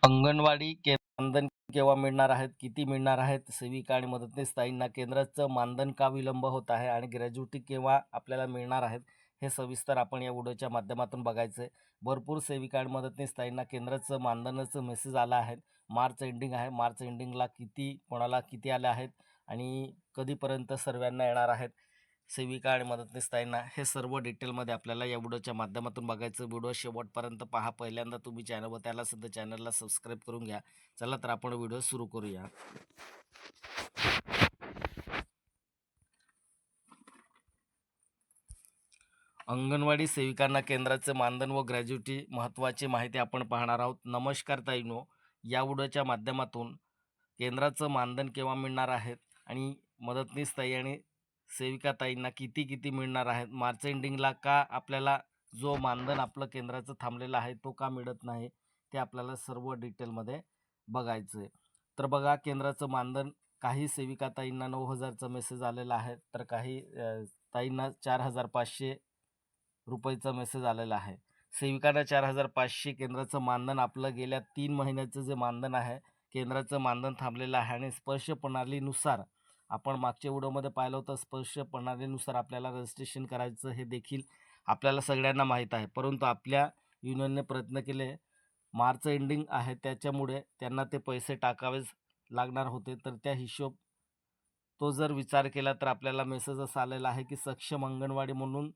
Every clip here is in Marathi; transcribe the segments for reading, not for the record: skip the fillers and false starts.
अंगणवाडी मानधन केव्हा मिळणार आहेत? किती मिळणार आहेत? सेविका आणि मदतनीस ताईंना केंद्राचं मानधन का विलंब होत आहे? आणि ग्रॅज्युटी केव्हा आपल्याला मिळणार आहेत? हे सविस्तर आपण या व्हिडिओच्या माध्यमातून बघायचं आहे. भरपूर सेविका आणि मदतनीस ताईंना केंद्राचं मानधनाचं मेसेज आला आहे. मार्च एंडिंग आहे. मार्च एंडिंगला कोणाला किती आले आहेत आणि कधीपर्यंत सर्वांना येणार आहेत? सेविका आणि मदतनीस ताईंना हे सर्व डिटेलमध्ये आपल्याला या व्हिडिओच्या माध्यमातून बघायचं. व्हिडिओ शेवटपर्यंत पहा. पहिल्यांदा तुम्ही चॅनलवर त्याला सुद्धा चॅनलला सबस्क्राईब करून घ्या. चला तर आपण व्हिडिओ सुरू करूया. अंगणवाडी सेविकांना केंद्राचे मानधन व ग्रॅज्युटी महत्त्वाची माहिती आपण पाहणार आहोत. नमस्कार ताईंनो, या व्हिडिओच्या माध्यमातून केंद्राचं मानधन केव्हा मिळणार आहेत आणि मदतनीस ताई आणि सेविका ताईंना किती मिळणार आहेत? मार्च एंडिंगला का आपल्याला जो मानधन आपलं केंद्राचं थांबलेलं आहे तो का मिळत नाही, ते आपल्याला सर्व डिटेलमध्ये बघायचं आहे. तर बघा, केंद्राचं मानधन काही सेविका ताईंना 9,000चा मेसेज आलेला आहे, तर काही ताईंना 4,500 रुपयेचा मेसेज आलेला आहे. सेविकांना 4,500 केंद्राचं मानधन आपलं गेल्या 3 महिन्याचं जे मानधन आहे, केंद्राचं मानधन थांबलेलं आहे. आणि स्पर्श प्रणालीनुसार आपण मागच्या व्हिडिओमध्ये पाहिलं होतं, स्पर्श प्रणालीनुसार आपल्याला रजिस्ट्रेशन करायचं हे देखील आपल्याला सगळ्यांना माहीत आहे. परंतु आपल्या युनियनने प्रयत्न केले. मार्च एंडिंग आहे त्याच्यामुळे त्यांना ते पैसे टाकावेच लागणार होते. तर त्या हिशोब तो जर विचार केला तर आपल्याला मेसेज असा आलेला आहे की सक्षम अंगणवाडी म्हणून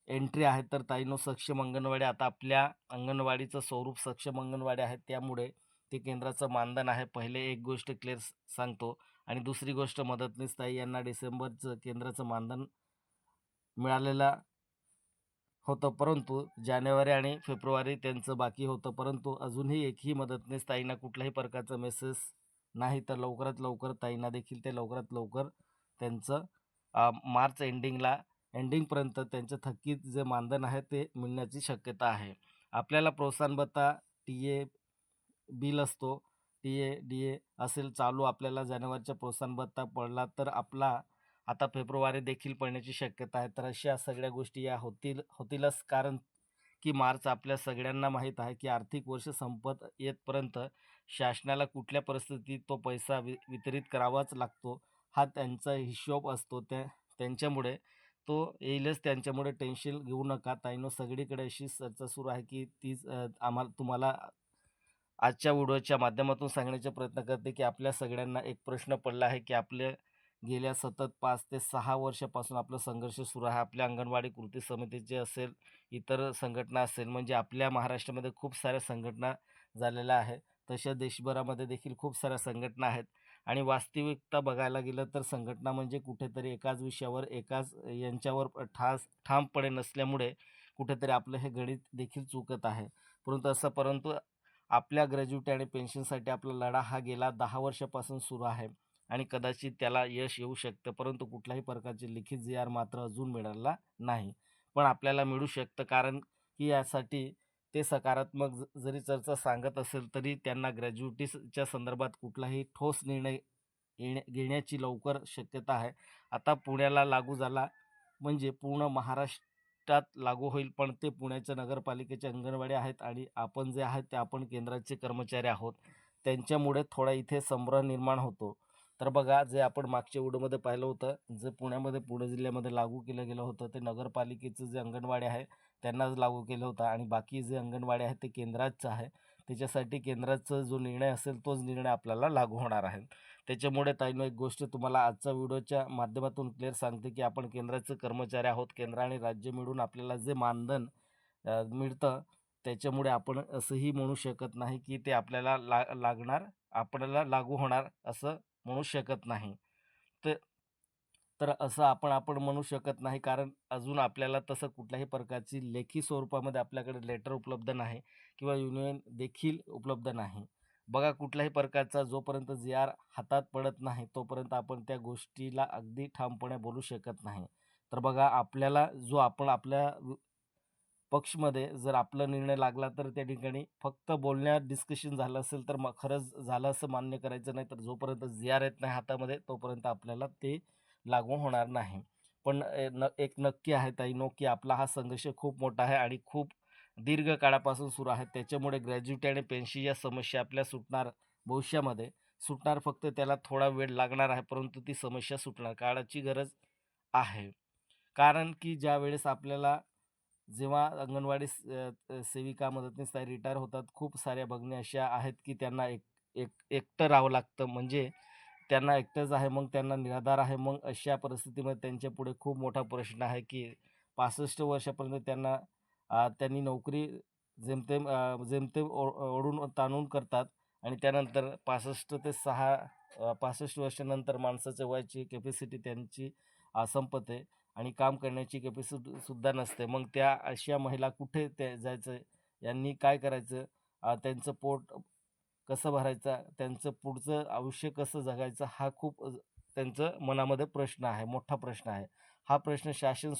एंट्री आहे. तर ताईंनो, सक्षम अंगणवाडी आता आपल्या अंगणवाडीचं स्वरूप सक्षम अंगणवाडी आहे, त्यामुळे ते केंद्राचं मानधन आहे. पहिले एक गोष्ट क्लिअर सांगतो. आणि दुसरी गोष्ट, मदतनीस ताई यांना डिसेंबरचं केंद्राचं मानधन मिळालेलं होतं, परंतु जानेवारी आणि फेब्रुवारी त्यांचं बाकी होतं. परंतु अजूनही एकही मदतनीस ताईंना कुठल्याही प्रकारचा मेसेज नाही. तर लवकरात लवकर ताईंना देखील ते लवकरात लवकर त्यांचं मार्च एंडिंगपर्यंत त्यांचं थकीत जे मानधन आहे ते मिळण्याची शक्यता आहे. आपल्याला प्रोत्साहन भत्ता, टी-ए बिल असतो, टी-ए, डी-ए असेल चालू, आपल्याला जानेवारीचा प्रोत्साहन भत्ता पडला तर आपला आता फेब्रुवारी देखील पडण्याची शक्यता आहे. तर अशा सगळ्या गोष्टी या होतीलच, कारण की मार्च आपल्या सगळ्यांना माहीत आहे की आर्थिक वर्ष संपत येतपर्यंत शासनाला कुठल्या परिस्थितीत तो पैसा वितरित करावाच लागतो. हा त्यांचा हिशोब असतो. त्यांच्यामुळे तो येईलच. त्यांच्यामुळे टेन्शन घेऊ नका ताईंनो. सगळीकडे अशी चर्चा सुरू आहे की तीच तुम्हाला आजच्या व्हिडिओच्या माध्यमातून सांगण्याचा प्रयत्न करते की आपल्या सगळ्यांना एक प्रश्न पडला आहे की आपल्या गेल्या सतत 5 ते 6 वर्षापासून आपला संघर्ष सुरू आहे. आपल्या अंगणवाडी कृती समितीचे असेल, इतर संघटना असेल, म्हणजे आपल्या महाराष्ट्रामध्ये खूप साऱ्या संघटना झालेल्या आहेत. तशा देशभरामध्ये देखील खूप साऱ्या संघटना आहेत. आणि वास्तविकता बघायला गेलं तर संघटना म्हणजे कुठेतरी एकाच विषयावर, एकाच यांच्यावर ठामपणे नसल्यामुळे कुठेतरी आपलं हे गणित देखील चुकत आहे. परंतु आपल्या ग्रॅज्युटी आणि पेन्शनसाठी आपला लढा हा गेला 10 वर्षापासून सुरू आहे आणि कदाचित त्याला यश येऊ शकतं. परंतु कुठल्याही प्रकारचे लिखित जी-आर मात्र अजून मिळाला नाही. पण आपल्याला मिळू शकतं, कारण की यासाठी ते सकारात्मक जरी चर्चा सांगत असेल तरी त्यांना ग्रॅज्युटीच्या संदर्भात कुठलाही ठोस निर्णय घेण्याची लवकर शक्यता आहे. आता पुण्याला लागू झाला म्हणजे पूर्ण महाराष्ट्रात लागू होईल. पण ते पुण्याच्या नगरपालिकेच्या अंगणवाडी आहेत आणि आपण जे आहेत ते आपण केंद्राचे कर्मचारी आहोत. त्यांच्यामुळे थोडा इथे संभ्रम निर्माण होतो. तर बघा, जे आपण मागच्या व्हिडिओमध्ये पाहिलं होतं, जे पुणे जिल्ह्यामध्ये लागू केलं गेलं होतं, ते नगरपालिकेचं जे अंगणवाडी आहे त्यांनाच लागू केलं होतं आणि बाकी जे अंगणवाडी आहेत ते केंद्राचं आहे. त्याच्यासाठी केंद्राचा जो निर्णय असेल तोच निर्णय आपल्याला लागू होणार आहे. त्याच्यामुळे ताईंनो, एक गोष्ट तुम्हाला आजच्या व्हिडिओच्या माध्यमातून क्लिअर सांगते की आपण केंद्राचे कर्मचारी आहोत. केंद्र आणि राज्य मिळून आपल्याला जे मानधन मिळतं, त्याच्यामुळे आपण असंही म्हणू शकत नाही की ते आपल्याला आपल्याला लागू होणार असं म्हणू शकत नाही. तर तर असं आपण म्हणू शकत नाही, कारण अजून आपल्याला तसं कुठल्याही प्रकारची लेखी स्वरूपामध्ये आपल्याकडे लेटर उपलब्ध नाही किंवा युनियन देखील उपलब्ध नाही. बघा, कुठल्याही प्रकारचा जोपर्यंत जी-आर हातात पडत नाही तोपर्यंत आपण त्या गोष्टीला अगदी ठामपणे बोलू शकत नाही. तर बघा, आपल्याला जो आपण आपल्या पक्षमध्ये जर आपला निर्णय लागला तर त्या ठिकाणी फक्त बोलण्यात डिस्कशन झालं असेल तर मग खरंच झालं असं मान्य करायचं नाही. तर जोपर्यंत जी-आर येत नाही हातामध्ये तोपर्यंत आपल्याला ते लागू होणार नाही. पण एक नक्की आहे ताईंनो, की आपला हा संघर्ष खूप मोठा आहे आणि खूप दीर्घ काळापासून सुरू आहेत. त्याच्यामुळे ग्रॅज्युटी आणि पेन्शनच्या समस्या आपल्या सुटणार भविष्यामध्ये सुटणार. फक्त त्याला थोडा वेळ लागणार आहे, परंतु ती समस्या सुटणार. काळाची गरज आहे. कारण की ज्यावेळेस आपल्याला जेव्हा अंगणवाडी सेविका, मदतनीस ताई रिटायर होतात, खूप साऱ्या भगिनी अशा आहेत की त्यांना एक एक एकटं राहावं लागतं. म्हणजे त्यांना एकटंच आहे, मग त्यांना निराधार आहे. मग अशा परिस्थितीमध्ये त्यांच्यापुढे खूप मोठा प्रश्न आहे की 65 वर्षापर्यंत त्यांनी नोकरी जेमतेम ओढून ताणून करतात आणि त्यानंतर 65 ते 65 वर्षानंतर माणसाच्या वयाची कॅपॅसिटी त्यांची संपते आणि काम करण्याची कॅपॅसिटी सुद्धा नसते. मग त्या अशा महिला कुठे ते जायचं? यांनी काय करायचं? त्यांचं पोट कसं भरायचं? त्यांचं पुढचं आयुष्य कसं जगायचं? हा खूप त्यांचं मनामध्ये प्रश्न आहे, मोठा प्रश्न आहे. हा प्रश्न शासन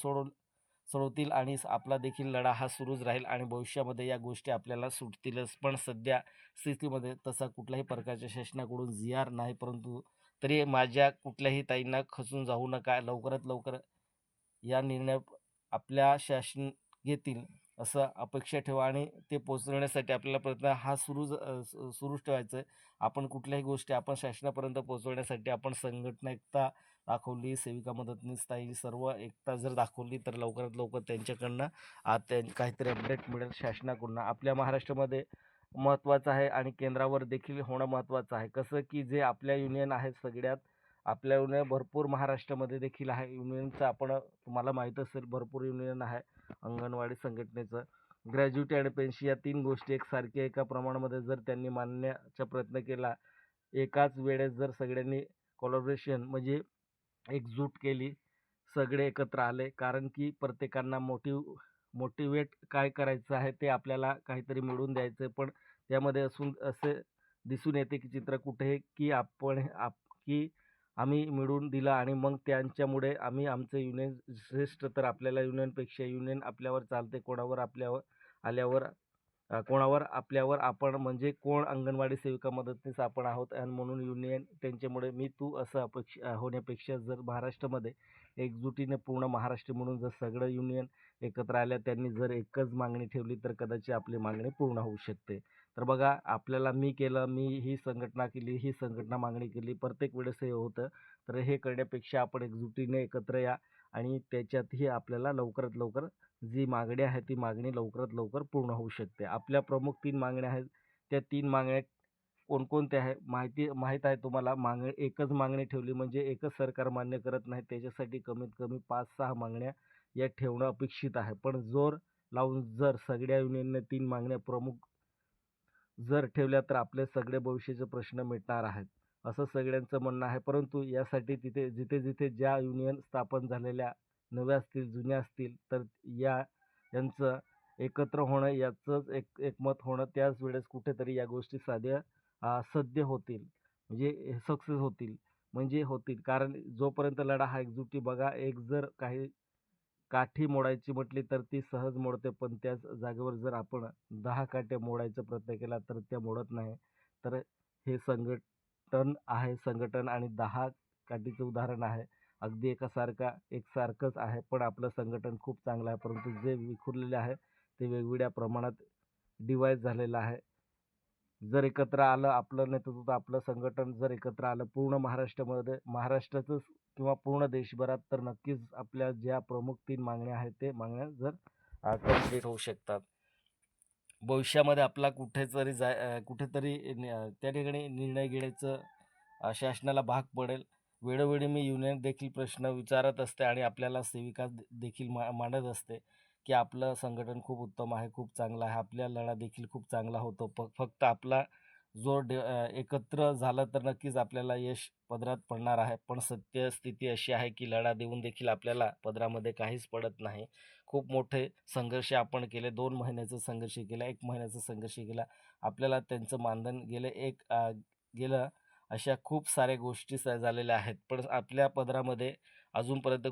सोडवतील आणि आपला देखील लढा हा सुरूच राहील आणि भविष्यामध्ये या गोष्टी आपल्याला सुटतीलच. पण सध्या स्थितीमध्ये तसा कुठल्याही प्रकारच्या शासनाकडून जी-आर नाही. परंतु तरी माझ्या कुठल्याही ताईंना खचून जाऊ नका. लवकरात लवकर या निर्णय आपल्या शासन घेतील असं अपेक्षा ठेवा आणि ते पोहोचवण्यासाठी आपल्याला प्रयत्न हा सुरूच ठेवायचा आहे. आपण कुठल्याही गोष्टी आपण शासनापर्यंत पोहोचवण्यासाठी आपण संघटना एकता दाखवली, सेविका मदतनीस ताई सर्व एकता जर दाखवली, तर लवकरात लवकर त्यांच्याकडनं काहीतरी अपडेट मिळेल शासनाकडून. आपल्या महाराष्ट्रामध्ये महत्त्वाचं आहे आणि केंद्रावर देखील होणं महत्त्वाचं आहे. कसं की जे आपल्या युनियन आहेत सगळ्यात आपल्या युनियन भरपूर महाराष्ट्रामध्ये देखील आहे. युनियनचं तुम्हाला माहीत असेल भरपूर युनियन आहे अंगणवाडी संघटनेचं. ग्रॅज्युटी आणि पेन्शन या 3 गोष्टी एकसारख्या एका प्रमाणामध्ये जर त्यांनी मांडण्याचा प्रयत्न केला, एकाच वेळेस जर सगळ्यांनी कोलॅबोरेशन म्हणजे एकजूट केली, सगळे एकत्र आले. कारण की प्रत्येकांना मोटिवेट काय करायचं आहे ते आपल्याला काहीतरी मिळवून द्यायचं आहे. पण त्यामध्ये असे दिसून येते की चित्र कुठे की की आम्ही मिळवून दिलं आणि मग त्यांच्यामुळे आम्ही आमचं युनियन श्रेष्ठ, तर आपल्याला युनियनपेक्षा युनियन आपल्यावर चालते. कोणावर आपल्यावर आपण म्हणजे कोण अंगणवाडी सेविका मदतनीस आपण आहोत आणि म्हणून युनियन त्यांच्यामुळे मी तू असं होण्यापेक्षा जर महाराष्ट्रामध्ये एकजुटीने पूर्ण महाराष्ट्र म्हणून जर सगळं युनियन एकत्र आल्या, त्यांनी जर एकच मागणी ठेवली तर कदाचित आपली मागणी पूर्ण होऊ शकते. तर बघा आपल्याला मी केलं, मी ही संघटना केली, ही संघटना मागणी केली, प्रत्येक वेळेस हे होतं. तर हे करण्यापेक्षा आपण एकजुटीने एकत्र या आणि त्याच्यातही आपल्याला लवकरात लवकर जी मागणी आहे ती मागणी लवकरात लवकर पूर्ण होऊ शकते. आपल्या प्रमुख 3 मागण्या आहेत. त्या 3 मागण्या कोणकोणत्या आहे माहीत आहे तुम्हाला. एकच मागणी ठेवली म्हणजे एकच सरकार मान्य करत नाही. त्याच्यासाठी कमीत कमी 5-6 मागण्या या ठेवणं अपेक्षित आहे. पण जोर लावून जर सगळ्या युनियनने 3 मागण्या प्रमुख जर ठेवल्या तर आपले सगळे भविष्याचे प्रश्न मिटणार आहेत, असं सगळ्यांचं म्हणणं आहे. परंतु यासाठी जिथे-जिथे ज्या युनियन स्थापन झालेल्या नव्या असतील, जुन्या असतील, तर यांचं एकत्र होणं, याचंच एकमत होणं, त्याच वेळेस कुठेतरी या गोष्टी सद्य होतील. म्हणजे सक्सेस होतील, म्हणजे होतील. कारण जोपर्यंत लढा हा एकजुटी बघा, एक जर काही काठी मोडायची म्हटली तर ती सहज मोडते, पण त्याच जागेवर जर आपण 10 काठ्या मोडायचा प्रयत्न केला तर त्या मोडत नाही. तर हे संघटन आणि 10 काठीचं उदाहरण आहे. अगदी एकसारखंच आहे, पण आपलं संघटन खूप चांगलं आहे. परंतु जे विखुरलेले आहे ते वेगवेगळ्या प्रमाणात डिव्हाईड झालेलं आहे. जर एकत्र आलं आपलं नेतृत्व, आपलं संघटन जर एकत्र आलं पूर्ण महाराष्ट्राचंच किंवा पूर्ण देशभरात, तर नक्कीच आपल्या ज्या प्रमुख 3 मागण्या आहेत, ते मागण्या जर कंप्लीट होऊ शकतात. भविष्यामध्ये आपला कुठेतरी त्या ठिकाणी निर्णय घेण्याचं शासनाला भाग पडेल. वेळोवेळी मी युनियन देखील प्रश्न विचारत असते आणि आपल्याला सेविका देखील मांडत असते, की आपलं संघटन खूप उत्तम आहे, खूप चांगलं आहे. आपला लढा देखील खूप चांगला होतो. फक्त आपला एकत्र झालं तर नक्कीच आपल्याला यश पदरात पडणार आहे. पण सत्यस्थिती अशी आहे, की लढा देऊन देखील आपल्याला पदरामध्ये काहीच पडत नाही. खूप मोठे संघर्ष आपण केले. 2 महिन्याचा संघर्ष केला, 1 महिन्याचा संघर्ष केला. आपल्याला त्यांचं मानधन गेलं. अशा खूप साऱ्या गोष्टी झालेल्या आहेत. पण आपल्या पदरामध्ये अजूनपर्यंत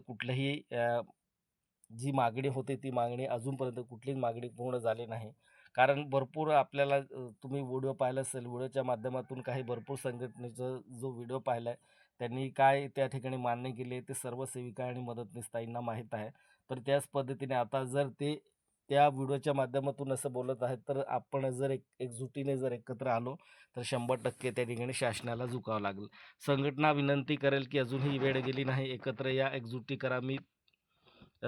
जी मागणी होती ती मागणी अजूनपर्यंत कुठलीच मागणी पूर्ण झाली नाही. कारण भरपूर आपल्याला तुम्ही व्हिडिओ पाहिला असेल, व्हिडिओच्या माध्यमातून काही भरपूर संघटनेचा जो व्हिडिओ पाहिला आहे, त्यांनी काय त्या ठिकाणी मान्य केले ते सर्व सेविका आणि मदतनीस ताईंना माहीत आहे. तर त्याच पद्धतीने आता जर ते त्या व्हिडिओच्या माध्यमातून असं बोलत आहेत, तर आपण जर एकजुटीने जर एकत्र आलो, तर 100% त्या ठिकाणी शासनाला झुकावं लागेल. संघटना विनंती करेल, की अजूनही वेळ गेली नाही. एकत्र या, एकजुटी करा.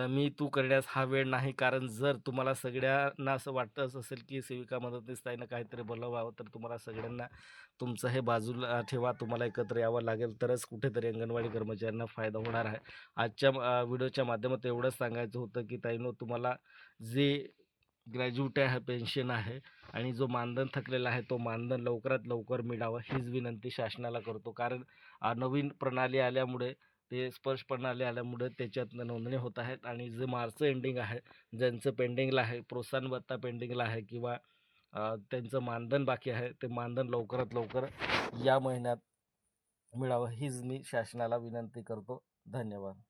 मी तू करण्यास हा वेळ नाही. कारण जर तुम्हाला सगळ्यांना असं वाटतच असेल, की सेविका मदतनीस ताईनं काहीतरी बोलवावं, तर तुम्हाला सगळ्यांना तुमचं हे बाजूला ठेवा. तुम्हाला एकत्र यावं लागेल, तरच कुठेतरी अंगणवाडी कर्मचाऱ्यांना फायदा होणार आहे. आजच्या व्हिडिओच्या माध्यमातून एवढंच सांगायचं होतं, की ताईंनो, तुम्हाला जे ग्रॅज्युटी आहे, पेन्शन आहे आणि जो मानधन थकलेला आहे, तो मानधन लवकरात लवकर मिळावं हीच विनंती शासनाला करतो. कारण नवीन प्रणाली आल्यामुळे, ते स्पर्श प्रणाली आल्यामुळे त्याच्यात नोंदणी होत आहेत आणि जे मार्च एंडिंग आहे, ज्यांचं पेंडिंगला आहे, प्रोत्साहन भत्ता पेंडिंगला आहे किंवा त्यांचं मानधन बाकी आहे, ते मानधन लवकरात लवकर या महिन्यात मिळावं हीच मी शासनाला विनंती करतो. धन्यवाद.